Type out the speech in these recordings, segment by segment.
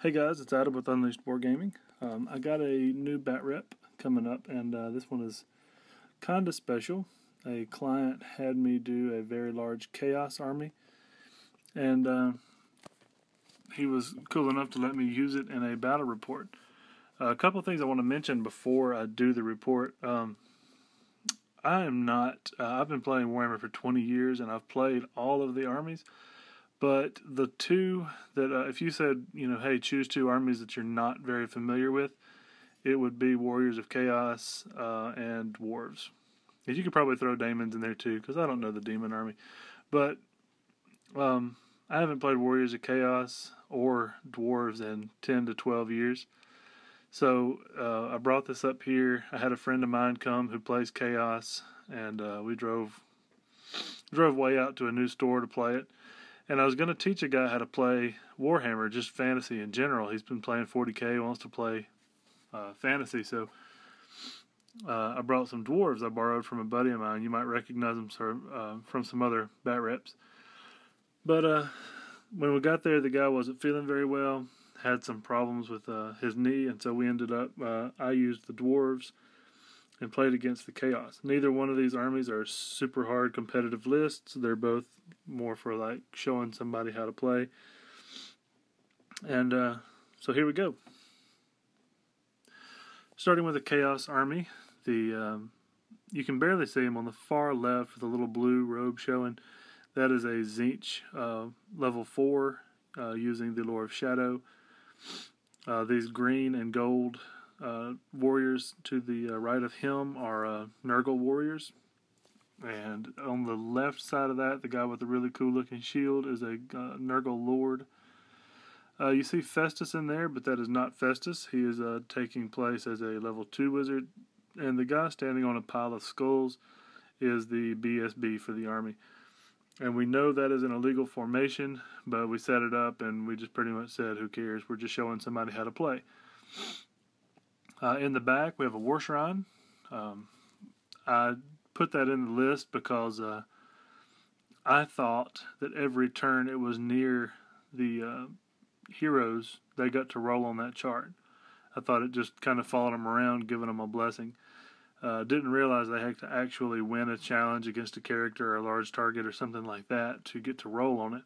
Hey guys, it's Adam with Unleashedwargaming. I got a new bat rep coming up, and this one is kind of special. A client had me do a very large chaos army, and he was cool enough to let me use it in a battle report. A couple of things I want to mention before I do the report. I am not, I've been playing Warhammer for 20 years, and I've played all of the armies. But the two that, if you said, hey, choose two armies that you're not very familiar with, it would be Warriors of Chaos and Dwarves. And you could probably throw Daemons in there too, because I don't know the Demon army. But I haven't played Warriors of Chaos or Dwarves in 10 to 12 years. So I brought this up here. I had a friend of mine come who plays Chaos, and we drove way out to a new store to play it. And I was going to teach a guy how to play Warhammer, just fantasy in general. He's been playing 40K, wants to play fantasy. So I brought some dwarves I borrowed from a buddy of mine. You might recognize them from some other bat reps. But when we got there, the guy wasn't feeling very well, had some problems with his knee, and so we ended up, I used the dwarves and played against the Chaos. Neither one of these armies are super hard competitive lists. They're both more for like showing somebody how to play. And so here we go. Starting with the Chaos army, you can barely see him on the far left with a little blue robe showing. That is a Tzeentch level 4 using the Lore of Shadow. These green and gold warriors to the right of him are Nurgle warriors. And on the left side of that, the guy with the really cool looking shield is a Nurgle lord. You see Festus in there, but that is not Festus. He is taking place as a level 2 wizard. And the guy standing on a pile of skulls is the BSB for the army. And we know that is an illegal formation, but we set it up and we just pretty much said, who cares? We're just showing somebody how to play. In the back, we have a war shrine. I put that in the list because I thought that every turn it was near the heroes, they got to roll on that chart. I thought it just kind of followed them around, giving them a blessing. Didn't realize they had to actually win a challenge against a character or a large target or something like that to get to roll on it.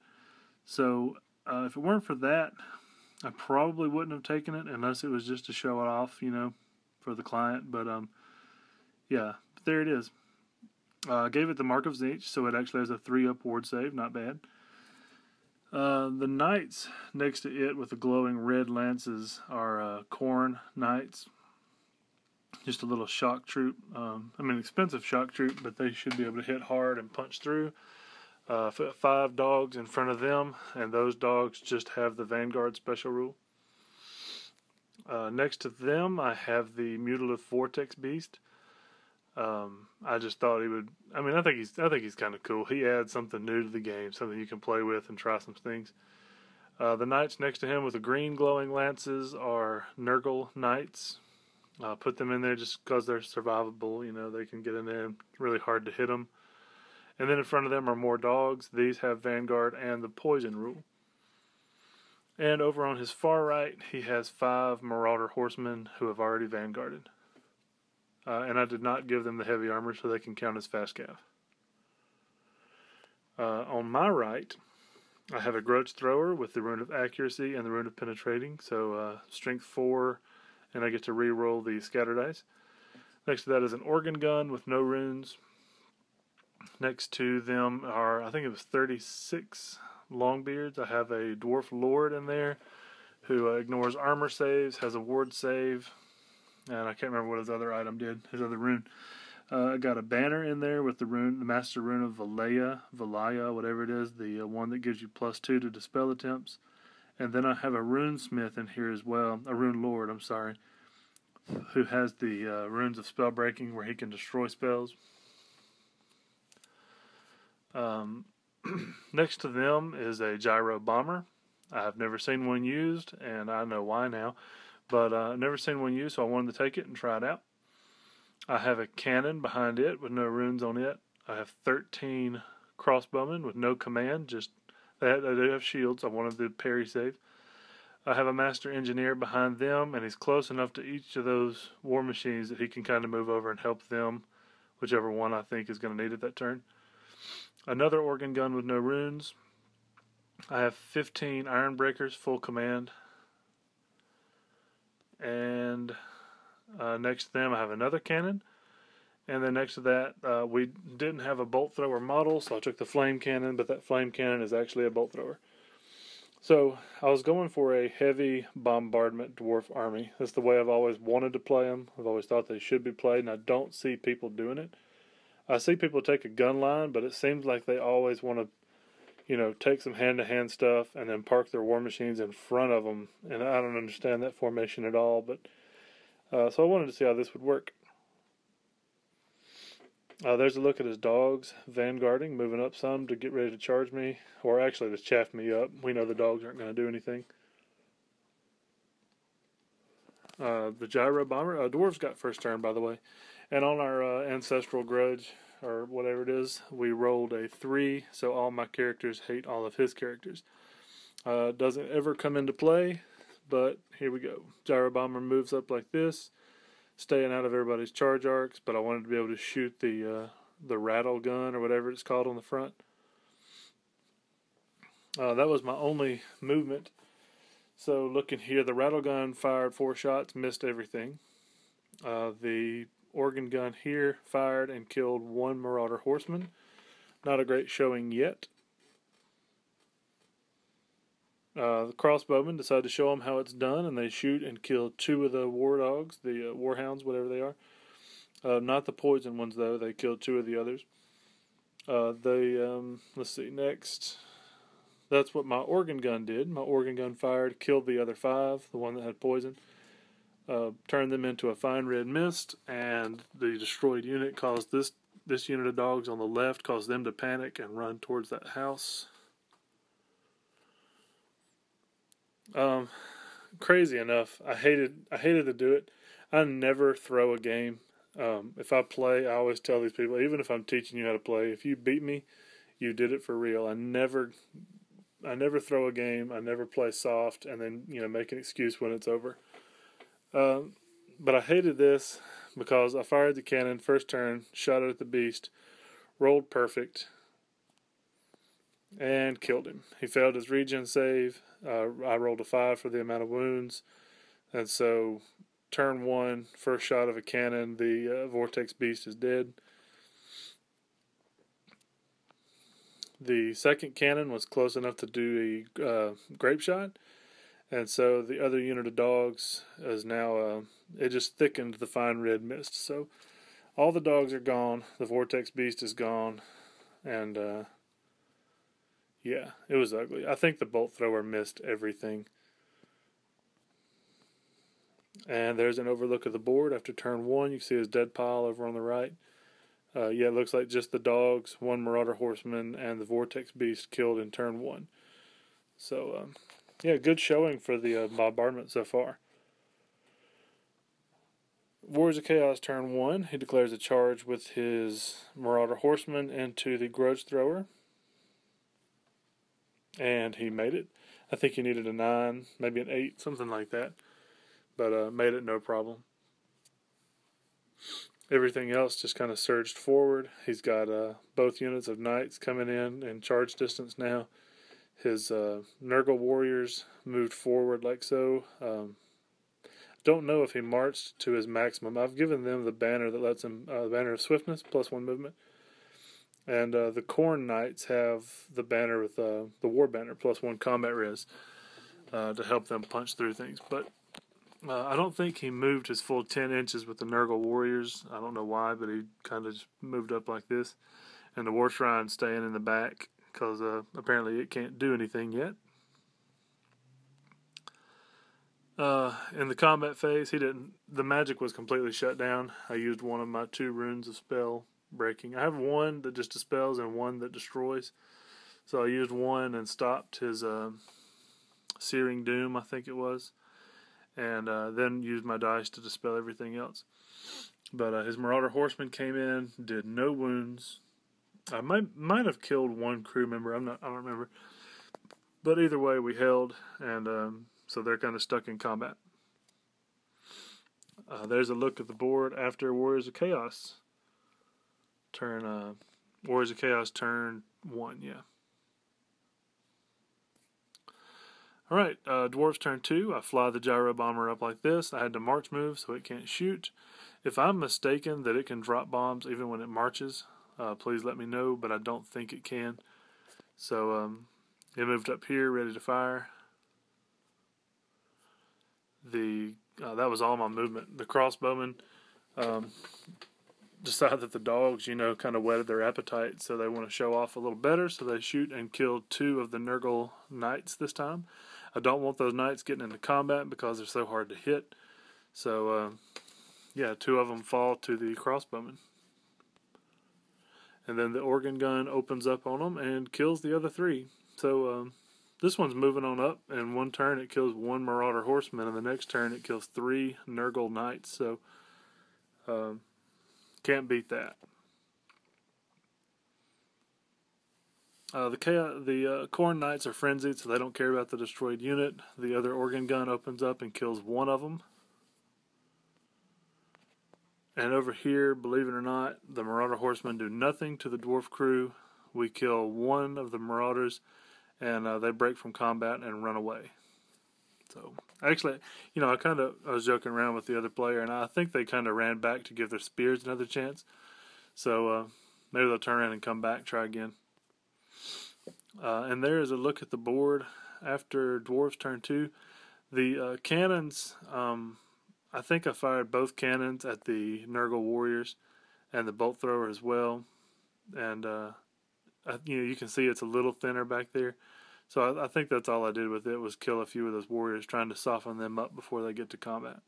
So if it weren't for that, I probably wouldn't have taken it unless it was just to show it off, for the client. But yeah, there it is. I gave it the Mark of Tzeentch, so it actually has a 3-up ward save, not bad. The knights next to it with the glowing red lances are Khorne knights. Just a little shock troop. Expensive shock troop, but they should be able to hit hard and punch through. 5 dogs in front of them, and those dogs just have the Vanguard special rule. Next to them, I have the Mutilative Vortex Beast. I just thought he would. I think he's kind of cool. He adds something new to the game, something you can play with and try some things. The knights next to him with the green glowing lances are Nurgle knights. Put them in there just because they're survivable. They can get in there. Really hard to hit them. And then in front of them are more dogs. These have Vanguard and the poison rule. And over on his far right, he has 5 Marauder horsemen who have already Vanguarded. And I did not give them the heavy armor so they can count as fast cav. On my right, I have a Grudge Thrower with the Rune of Accuracy and the Rune of Penetrating. So Strength 4, and I get to re-roll the Scatter Dice. Next to that is an Organ Gun with no runes. Next to them are, I think it was 36 Longbeards. I have a Dwarf Lord in there who ignores armor saves, has a ward save, and I can't remember what his other item did, his other rune. I got a banner in there with the Master Rune of Valaya, whatever it is, the one that gives you +2 to dispel attempts. And then I have a Rune Smith in here as well, a Rune Lord, who has the runes of spell breaking where he can destroy spells. Next to them is a Gyro Bomber. I've never seen one used, and I know why now, but I've never seen one used, so I wanted to take it and try it out. I have a cannon behind it with no runes on it. I have 13 crossbowmen with no command, just they do have shields. I wanted the parry save. I have a master engineer behind them, and he's close enough to each of those war machines that he can kind of move over and help them, whichever one I think is going to need it that turn. Another organ gun with no runes. I have 15 iron breakers, full command. And next to them I have another cannon. And then next to that, we didn't have a bolt thrower model, so I took the flame cannon, but that flame cannon is actually a bolt thrower. So I was going for a heavy bombardment dwarf army. That's the way I've always wanted to play them. I've always thought they should be played, and I don't see people doing it. I see people take a gun line, but it seems like they always want to, take some hand-to-hand stuff and then park their war machines in front of them. And I don't understand that formation at all. But so I wanted to see how this would work. There's a look at his dogs vanguarding, moving up some to get ready to charge me, or actually to chaff me up. We know the dogs aren't going to do anything. The gyro bomber, Dwarfs got first turn, by the way. And on our ancestral grudge, or whatever it is, we rolled a 3, so all my characters hate all of his characters. Doesn't ever come into play, but here we go. Gyro bomber moves up like this, staying out of everybody's charge arcs, but I wanted to be able to shoot the rattle gun or whatever it's called on the front. That was my only movement. So looking here, the rattle gun fired 4 shots, missed everything. The organ gun here fired and killed 1 marauder horseman. Not a great showing yet. The crossbowmen decide to show them how it's done, and they shoot and kill 2 of the war dogs, the warhounds, whatever they are. Not the poison ones, though. They killed 2 of the others. Let's see, next. That's what my organ gun did. My organ gun fired, killed the other 5, the one that had poison. Turned them into a fine red mist, and the destroyed unit caused this unit of dogs on the left, caused them to panic and run towards that house. Crazy enough, I hated to do it. I never throw a game. If I play, I always tell these people, even if I'm teaching you how to play, if you beat me, you did it for real. I never throw a game. I never play soft and then make an excuse when it's over. But I hated this because I fired the cannon first turn, shot it at the beast, rolled perfect, and killed him. He failed his regen save. I rolled a 5 for the amount of wounds, and so turn 1, first shot of a cannon, the vortex beast is dead. The second cannon was close enough to do a grape shot, and so the other unit of dogs is now, it just thickened the fine red mist. So all the dogs are gone, the vortex beast is gone, and yeah, it was ugly. I think the bolt thrower missed everything. And there's an overlook of the board after turn 1. You can see his dead pile over on the right. Yeah, it looks like just the dogs, 1 marauder horseman, and the vortex beast killed in turn 1. So, yeah, good showing for the bombardment so far. Warriors of Chaos turn 1. He declares a charge with his marauder horseman into the grudge thrower. And he made it. I think he needed a 9, maybe an 8, something like that. But made it no problem. Everything else just kind of surged forward. He's got both units of knights coming in charge distance now. His Nurgle warriors moved forward like so. Don't know if he marched to his maximum. I've given them the banner that lets him, the banner of swiftness, +1 movement. And the Khorne Knights have the banner with the war banner, +1 combat res, to help them punch through things. But I don't think he moved his full 10 inches with the Nurgle warriors. I don't know why, but he kind of just moved up like this. And the War Shrine staying in the back, because apparently it can't do anything yet. In the combat phase, the magic was completely shut down. I used one of my 2 runes of spell breaking. I have one that just dispels and one that destroys. So I used one and stopped his Searing Doom, I think it was. And then used my dice to dispel everything else. But his Marauder Horseman came in, did no wounds. I might have killed 1 crew member. I don't remember. But either way, we held, and so they're kind of stuck in combat. There's a look at the board after Warriors of Chaos. Warriors of Chaos turn 1, yeah. Alright, Dwarfs turn 2. I fly the gyro bomber up like this. I had to march move so it can't shoot. If I'm mistaken that it can drop bombs even when it marches, please let me know, but I don't think it can. So it moved up here, ready to fire. That was all my movement. The crossbowmen decided that the dogs, kind of whetted their appetite, so they want to show off a little better, so they shoot and kill 2 of the Nurgle knights this time. I don't want those knights getting into combat because they're so hard to hit. So, yeah, 2 of them fall to the crossbowmen. And then the organ gun opens up on them and kills the other 3. So, this one's moving on up. In one turn it kills 1 Marauder Horseman, and the next turn it kills 3 Nurgle Knights. So, can't beat that. The Khorne Knights are frenzied, so they don't care about the destroyed unit. The other organ gun opens up and kills 1 of them. And over here, believe it or not, the Marauder Horsemen do nothing to the Dwarf crew. We kill 1 of the Marauders, and they break from combat and run away. So, actually, I was joking around with the other player, and I think they kind of ran back to give their spears another chance. So, maybe they'll turn around and come back, try again. And there is a look at the board after Dwarves turn 2. The cannons, I think I fired both cannons at the Nurgle warriors and the bolt thrower as well. And, you can see it's a little thinner back there. So I think that's all I did with it, was kill a few of those warriors, trying to soften them up before they get to combat.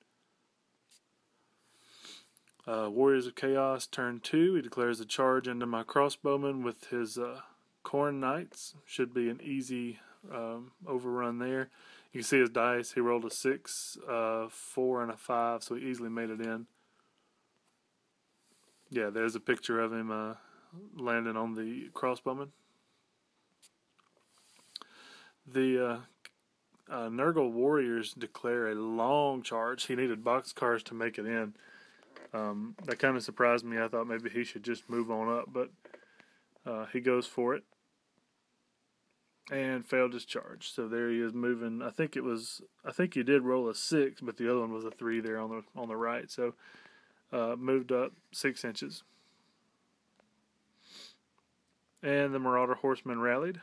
Warriors of Chaos turn 2. He declares a charge into my crossbowman with his Khorne Knights. Should be an easy overrun there. You can see his dice. He rolled a 6, 4, and a 5, so he easily made it in. Yeah, there's a picture of him landing on the crossbowman. The Nurgle warriors declare a long charge. He needed boxcars to make it in. That kind of surprised me. I thought maybe he should just move on up, but he goes for it and failed his charge. So there he is moving. I think he did roll a 6, but the other one was a 3 there on the right. So moved up 6 inches. And the Marauder Horsemen rallied.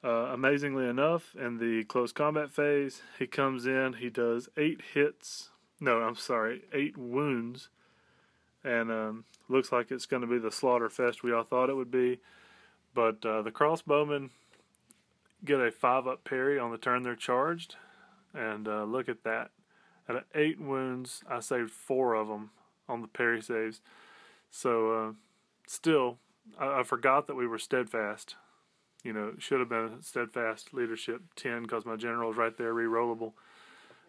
Amazingly enough, in the close combat phase, he comes in, he does 8 wounds, and looks like it's going to be the slaughter fest we all thought it would be. But the crossbowmen get a 5-up parry on the turn they're charged, and look at that. Out of 8 wounds, I saved 4 of them on the parry saves. So, still, I forgot that we were steadfast. Should have been steadfast leadership 10 because my general's right there, rerollable.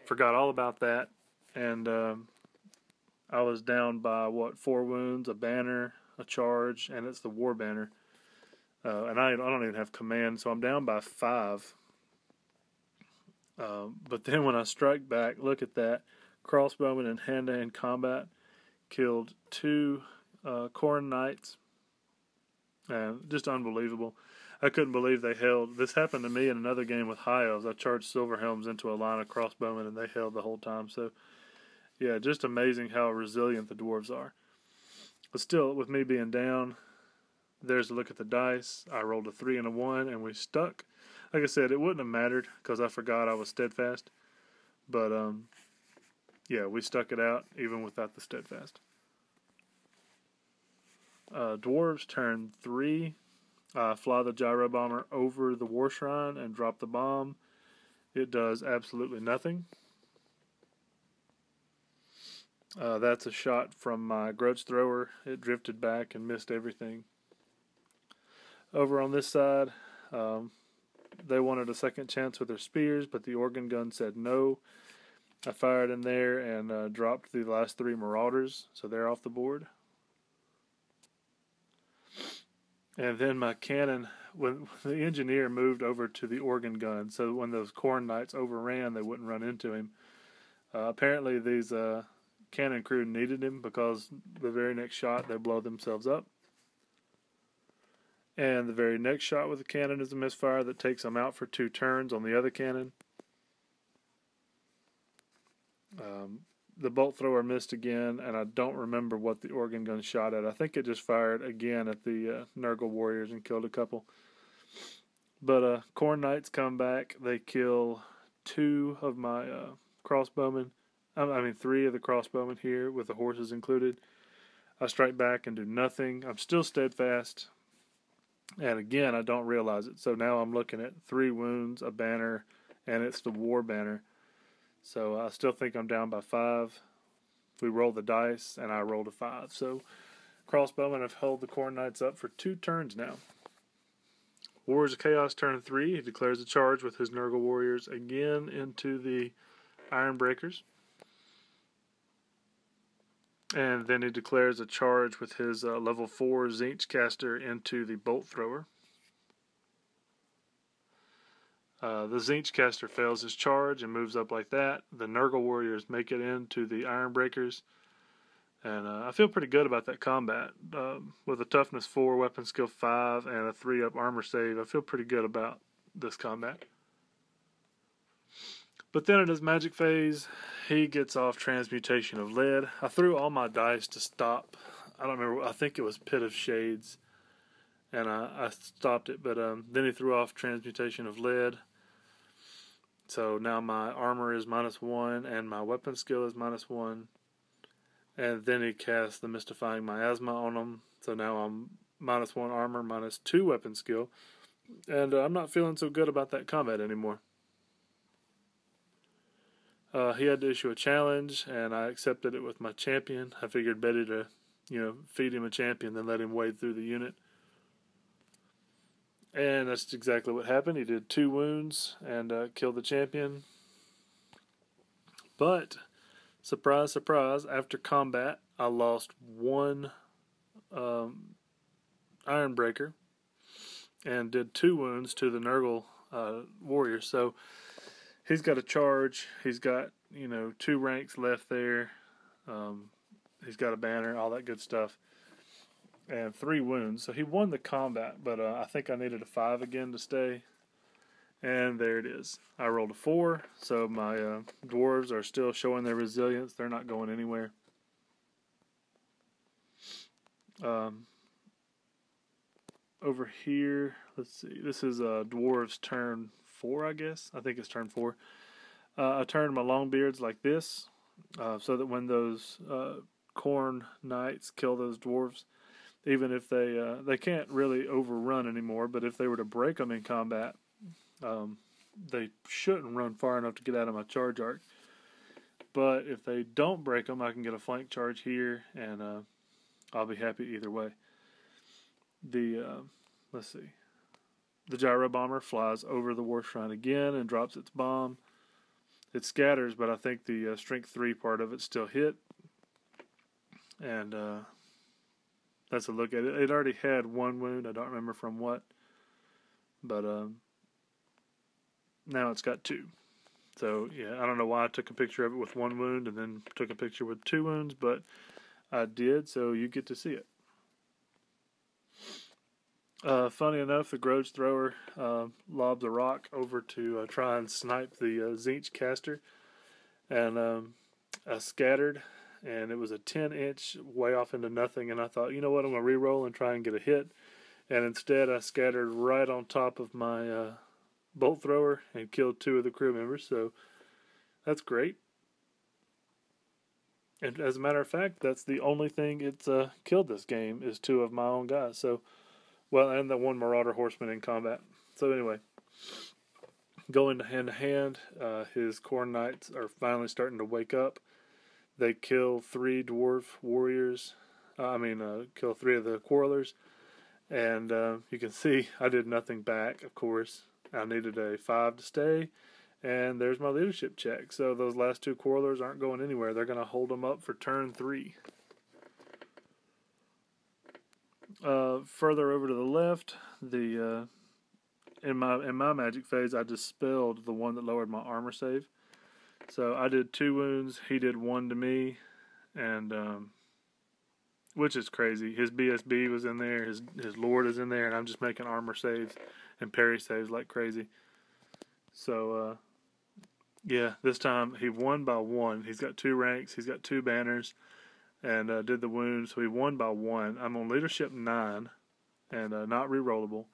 Forgot all about that, and I was down by 4 wounds, a banner, a charge, and it's the war banner. And I don't even have command, so I'm down by 5. But then when I strike back, look at that. Crossbowman in hand-to-hand combat killed 2 Khorne Knights. Just unbelievable. I couldn't believe they held. This happened to me in another game with High Elves. I charged Silver Helms into a line of crossbowmen, and they held the whole time. So, yeah, just amazing how resilient the Dwarves are. But still, with me being down, there's a look at the dice. I rolled a 3 and a 1, and we stuck. Like I said, it wouldn't have mattered because I forgot I was steadfast. But, yeah, we stuck it out even without the steadfast. Dwarves turn 3. Fly the gyro bomber over the war shrine and drop the bomb. It does absolutely nothing. That's a shot from my grudge thrower. It drifted back and missed everything. Over on this side, they wanted a second chance with their spears, but the organ gun said no. I fired in there and dropped the last 3 marauders, so they're off the board. And then my cannon when the engineer moved over to the organ gun, so when those corn knights overran, they wouldn't run into him. Apparently, these cannon crew needed him because the very next shot they blow themselves up. And the very next shot with the cannon is a misfire that takes them out for 2 turns on the other cannon. The bolt thrower missed again, and I don't remember what the organ gun shot at. I think it just fired again at the Nurgle warriors and killed a couple. But Corn Knights come back. They kill 2 of my crossbowmen. I mean 3 of the crossbowmen here, with the horses included. I strike back and do nothing. I'm still steadfast. And again, I don't realize it. So now I'm looking at 3 wounds, a banner, and it's the war banner. So I still think I'm down by 5. We roll the dice, and I rolled a 5. So crossbowmen have held the Corn Knights up for 2 turns now. Warriors of Chaos turn 3. He declares a charge with his Nurgle warriors again into the Iron Breakers. And then he declares a charge with his level 4 Zinch caster into the Bolt Thrower. The Zinch caster fails his charge and moves up like that. The Nurgle warriors make it into the Iron Breakers. And I feel pretty good about that combat. With a toughness 4, weapon skill 5, and a 3-up armor save, I feel pretty good about this combat. But then in his magic phase, he gets off Transmutation of Lead. I threw all my dice to stop. I don't remember. I think it was Pit of Shades. And I stopped it. But then he threw off Transmutation of Lead. So now my armor is -1 and my weapon skill is -1. And then he casts the Mystifying Miasma on him. So now I'm -1 armor, -2 weapon skill. And I'm not feeling so good about that combat anymore. He had to issue a challenge, and I accepted it with my champion. I figured better to, feed him a champion than let him wade through the unit. And that's exactly what happened. He did 2 wounds and killed the champion. But, surprise, surprise, after combat, I lost 1 Iron Breaker and did 2 wounds to the Nurgle warrior. So, he's got a charge. He's got, 2 ranks left there. He's got a banner, all that good stuff. And 3 wounds. So he won the combat, but I think I needed a 5 again to stay. And there it is. I rolled a 4, so my dwarves are still showing their resilience. They're not going anywhere. Over here, let's see. This is dwarves turn 4, I guess. I think it's turn 4. I turned my longbeards like this, so that when those corn knights kill those dwarves, even if they can't really overrun anymore, but if they were to break them in combat, they shouldn't run far enough to get out of my charge arc. But if they don't break them, I can get a flank charge here, and I'll be happy either way. Let's see. The gyro bomber flies over the war shrine again and drops its bomb. It scatters, but I think the strength 3 part of it still hit. And that's a look at it. It already had 1 wound. I don't remember from what. But now it's got 2. So, yeah, I don't know why I took a picture of it with 1 wound and then took a picture with 2 wounds, but I did, so you get to see it. Funny enough, the Grudge Thrower lobs a rock over to try and snipe the Zinch caster. And I scattered, and it was a 10-inch way off into nothing. And I thought, you know what, I'm going to re-roll and try and get a hit. And instead, I scattered right on top of my Bolt Thrower and killed 2 of the crew members. So that's great. And as a matter of fact, that's the only thing it's killed this game is 2 of my own guys. So, well, and the 1 Marauder Horseman in combat. So anyway, going hand to hand, his Corn Knights are finally starting to wake up. They kill 3 dwarf warriors. Kill 3 of the quarrelers. And you can see I did nothing back, of course. I needed a 5 to stay. And there's my leadership check. So those last 2 quarrelers aren't going anywhere. They're going to hold them up for turn 3. Further over to the left, the in my magic phase, I dispelled the one that lowered my armor save. So I did 2 wounds. He did 1 to me, and which is crazy. His BSB was in there. His Lord is in there, and I'm just making armor saves and parry saves like crazy. So yeah, this time he won by 1. He's got 2 ranks. He's got 2 banners, and did the wound. So he won by 1. I'm on leadership 9, and not rerollable.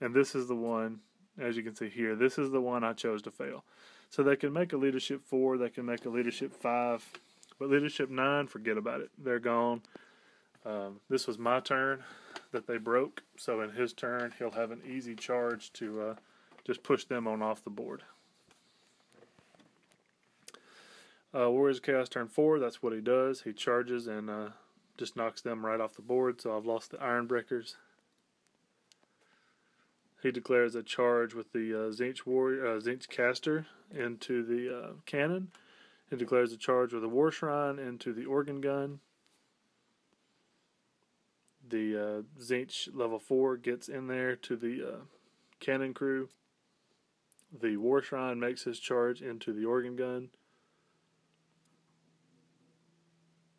And this is the one, as you can see here, this is the one I chose to fail. So they can make a leadership 4, they can make a leadership 5, but leadership 9, forget about it. They're gone. This was my turn that they broke, so in his turn, he'll have an easy charge to just push them on off the board. Warriors of Chaos turn 4, that's what he does. He charges and just knocks them right off the board, so I've lost the Iron Breakers. He declares a charge with the Tzeentch caster into the cannon. He declares a charge with a War Shrine into the organ gun. The Tzeentch level 4 gets in there to the cannon crew. The War Shrine makes his charge into the organ gun.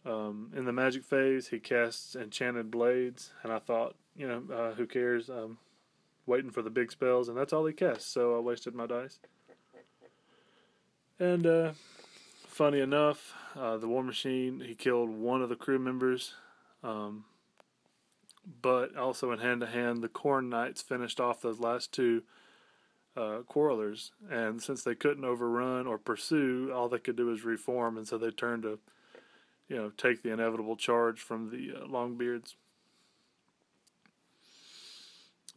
In the magic phase, he casts Enchanted Blades, and I thought, who cares? Waiting for the big spells, and that's all he cast, so I wasted my dice. And funny enough, the War Machine, he killed 1 of the crew members, but also in hand-to-hand, the Khorne Knights finished off those last 2 Quarrelers, and since they couldn't overrun or pursue, all they could do was reform, and so they turned to, take the inevitable charge from the Longbeards.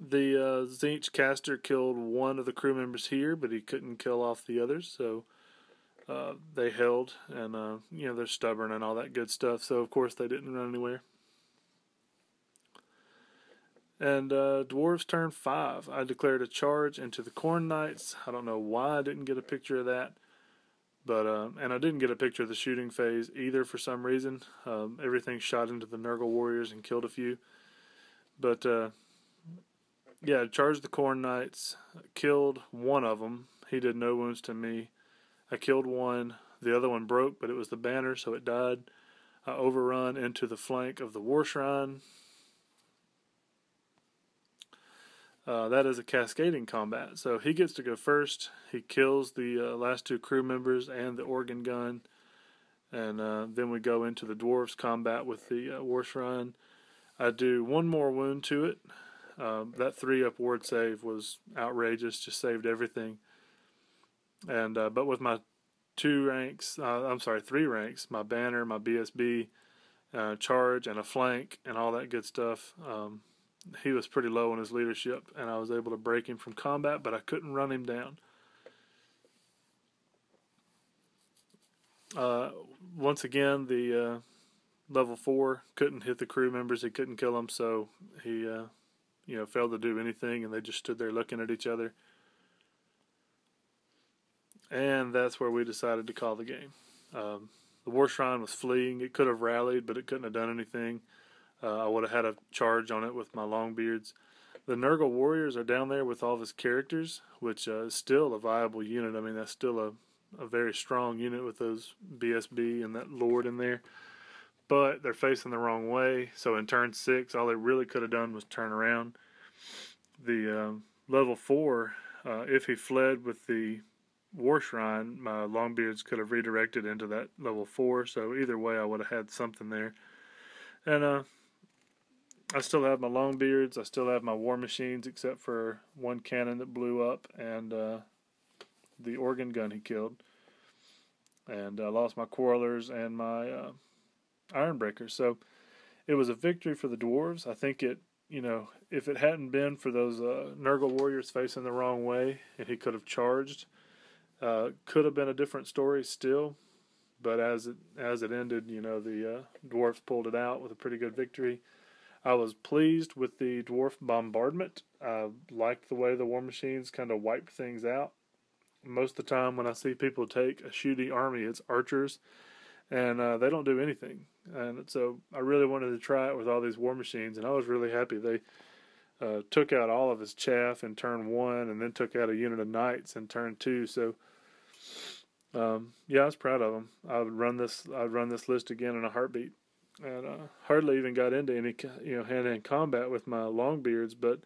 The Tzeentch caster killed 1 of the crew members here, but he couldn't kill off the others, so they held, and they're stubborn and all that good stuff, so of course they didn't run anywhere. And Dwarves turn 5. I declared a charge into the Khorne Knights. I don't know why I didn't get a picture of that, but and I didn't get a picture of the shooting phase either for some reason. Everything shot into the Nurgle Warriors and killed a few, but yeah, charged the Khorne Knights, killed 1 of them. He did no wounds to me. I killed 1. The other one broke, but it was the banner, so it died. I overrun into the flank of the War Shrine. That is a cascading combat, so he gets to go first. He kills the last 2 crew members and the organ gun, and then we go into the Dwarfs combat with the War Shrine. I do 1 more wound to it. That 3-up ward save was outrageous, just saved everything. And but with my 3 ranks, my banner, my BSB, charge, and a flank, and all that good stuff, he was pretty low in his leadership, and I was able to break him from combat, but I couldn't run him down. Once again, the level 4 couldn't hit the crew members, he couldn't kill them, so he failed to do anything, and they just stood there looking at each other. And that's where we decided to call the game. The War Shrine was fleeing. It could have rallied, but it couldn't have done anything. I would have had a charge on it with my Longbeards. The Nurgle Warriors are down there with all of his characters, which is still a viable unit. I mean, that's still a very strong unit with those BSB and that Lord in there. But they're facing the wrong way, so in turn 6, all they really could have done was turn around. The level 4, if he fled with the War Shrine, my Longbeards could have redirected into that level 4, so either way I would have had something there. And I still have my Longbeards, I still have my War Machines, except for 1 cannon that blew up, and the organ gun he killed. And I lost my Quarrelers and my Iron Breakers. So it was a victory for the Dwarves. I think it, if it hadn't been for those Nurgle Warriors facing the wrong way, and he could have charged, could have been a different story still. But as it ended, the Dwarfs pulled it out with a pretty good victory. I was pleased with the Dwarf bombardment. I liked the way the War Machines kind of wiped things out. Most of the time when I see people take a shooty army, it's archers, and they don't do anything. And so I really wanted to try it with all these War Machines, and I was really happy. They took out all of his chaff in turn 1, and then took out a unit of knights in turn 2. So yeah, I was proud of him. I'd run this list again in a heartbeat, and hardly even got into any hand-to-hand combat with my Longbeards, but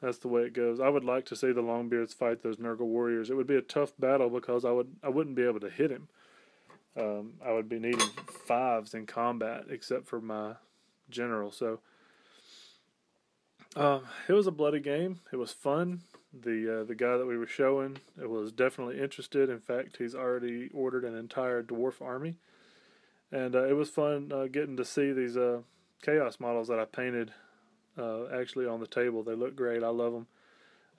that's the way it goes. I would like to see the Longbeards fight those Nurgle warriors. It would be a tough battle because I wouldn't be able to hit him. I would be needing 5s in combat, except for my general. So it was a bloody game. It was fun. The guy that we were showing was definitely interested. In fact, he's already ordered an entire dwarf army, and it was fun getting to see these chaos models that I painted actually on the table. They look great. I love them.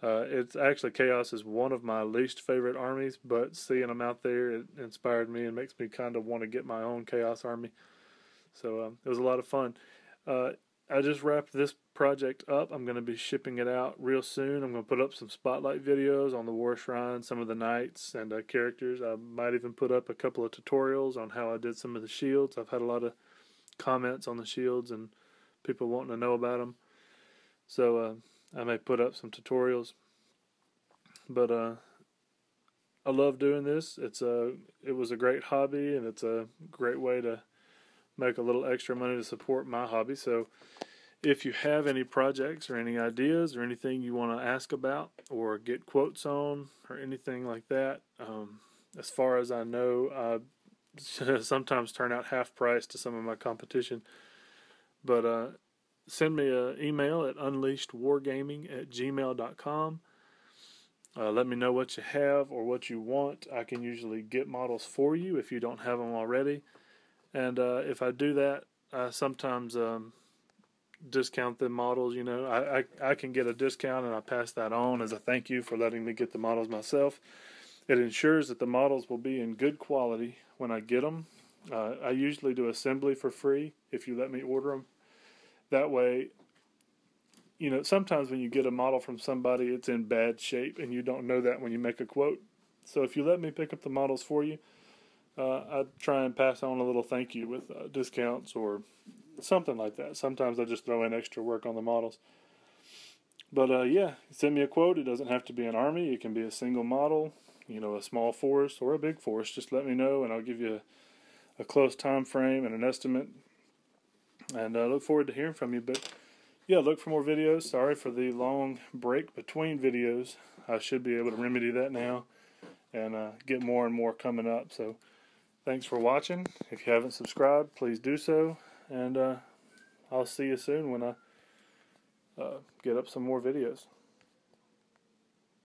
It's actually, chaos is one of my least favorite armies, but seeing them out there, it inspired me and makes me kind of want to get my own chaos army. So it was a lot of fun. I just wrapped this project up. I'm going to be shipping it out real soon. I'm going to put up some spotlight videos on the war shrine, some of the knights and characters. I might even put up a couple of tutorials on how I did some of the shields. I've had a lot of comments on the shields and people wanting to know about them. So I may put up some tutorials. But I love doing this. It was a great hobby, and it's a great way to make a little extra money to support my hobby. So if you have any projects or any ideas or anything you want to ask about or get quotes on or anything like that, as far as I know, I sometimes turn out half price to some of my competition. But send me an email at unleashedwargaming@gmail.com. Let me know what you have or what you want. I can usually get models for you if you don't have them already. And if I do that, I sometimes discount the models. I can get a discount, and I pass that on as a thank you for letting me get the models myself. It ensures that the models will be in good quality when I get them. I usually do assembly for free if you let me order them. That way, sometimes when you get a model from somebody, it's in bad shape, and you don't know that when you make a quote. So if you let me pick up the models for you, I try and pass on a little thank you with discounts or something like that. Sometimes I just throw in extra work on the models. But yeah, send me a quote. It doesn't have to be an army. It can be a single model, a small force or a big force. Just let me know, and I'll give you a close time frame and an estimate. And I look forward to hearing from you. But yeah, look for more videos. Sorry for the long break between videos. I should be able to remedy that now and get more and more coming up. So thanks for watching. If you haven't subscribed, please do so. And I'll see you soon when I get up some more videos.